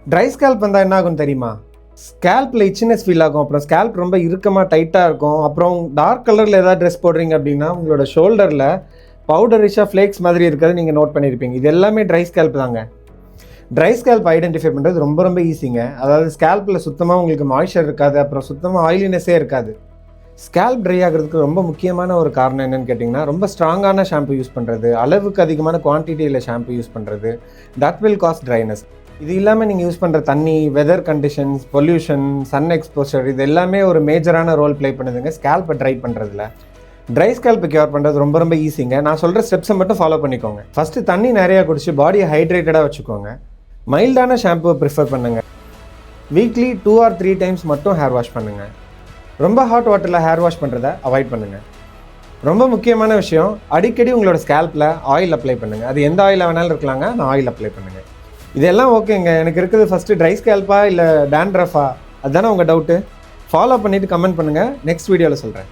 Try scalp வந்தால் என்ன ஆகும் தெரியுமா? ஸ்கேல்பில் இச்சினஸ் ஃபீல் ஆகும். அப்புறம் ஸ்கேல்ப் ரொம்ப இறுக்கமாக டைட்டாக இருக்கும். அப்புறம் டார்க் கலரில் ஏதாவது ட்ரெஸ் போடுறீங்க அப்படின்னா உங்களோட ஷோல்டரில் பவுடரிஷாக ஃப்ளேக்ஸ் மாதிரி இருக்கிறது நீங்கள் நோட் பண்ணியிருப்பீங்க. இது எல்லாமே ட்ரை ஸ்கேல்ப் தாங்க. ட்ரை ஸ்கேல்ப் ஐடென்டிஃபை பண்ணுறது ரொம்ப ரொம்ப ஈஸிங்க. அதாவது ஸ்கேல்பில் சுத்தமாக உங்களுக்கு மாய்ஸ்சர் இருக்காது, அப்புறம் சுத்தமாக ஆயிலினஸே இருக்காது. ஸ்கேல்ப் ட்ரை ஆகிறதுக்கு ரொம்ப முக்கியமான ஒரு காரணம் என்னென்னு கேட்டிங்கன்னா, ரொம்ப ஸ்ட்ராங்கான ஷாம்பு யூஸ் பண்ணுறது, அளவுக்கு அதிகமான குவான்டிட்டியில் ஷாம்பு யூஸ் பண்ணுறது, தட் வில் காஸ் ட்ரைனஸ். இது இல்லாமல் நீங்கள் யூஸ் பண்ணுற தண்ணி, weather conditions, pollution, sun exposure, இது எல்லாமே ஒரு மேஜரான ரோல் ப்ளே பண்ணுதுங்க ஸ்கேல்ப்பை ட்ரை பண்ணுறதுல. ட்ரை ஸ்கேல்ப்பை கியூர் பண்ணுறது ரொம்ப ரொம்ப ஈஸிங்க. நான் சொல்கிற ஸ்டெப்ஸை மட்டும் ஃபாலோ பண்ணிக்கோங்க. ஃபஸ்ட்டு தண்ணி நிறையா குடிச்சு பாடியை ஹைட்ரேட்டடாக வச்சுக்கோங்க. மைல்டான ஷாம்புவை ப்ரிஃபர் பண்ணுங்கள். வீக்லி 2 or 3 டைம்ஸ் மட்டும் ஹேர் வாஷ் பண்ணுங்கள். ரொம்ப ஹாட் வாட்டரில் ஹேர் வாஷ் பண்ணுறத அவாய்ட் பண்ணுங்கள். ரொம்ப முக்கியமான விஷயம், அடிக்கடி உங்களோட ஸ்கேல்ப்பில் ஆயில் அப்ளை பண்ணுங்கள். அது எந்த ஆயிலாக வேணாலும் இருக்கலாங்க, நான் ஆயில் அப்ளை பண்ணுங்கள். இதெல்லாம் ஓகேங்க. எனக்கு இருக்குது ஃபஸ்ட்டு ட்ரை ஸ்கேல்ப்பா இல்லை டேண்ட்ரஃபா, அதுதானே உங்கள் டவுட்டு? ஃபாலோ பண்ணிவிட்டு கமெண்ட் பண்ணுங்கள். நெக்ஸ்ட் வீடியோவில் சொல்கிறேன்.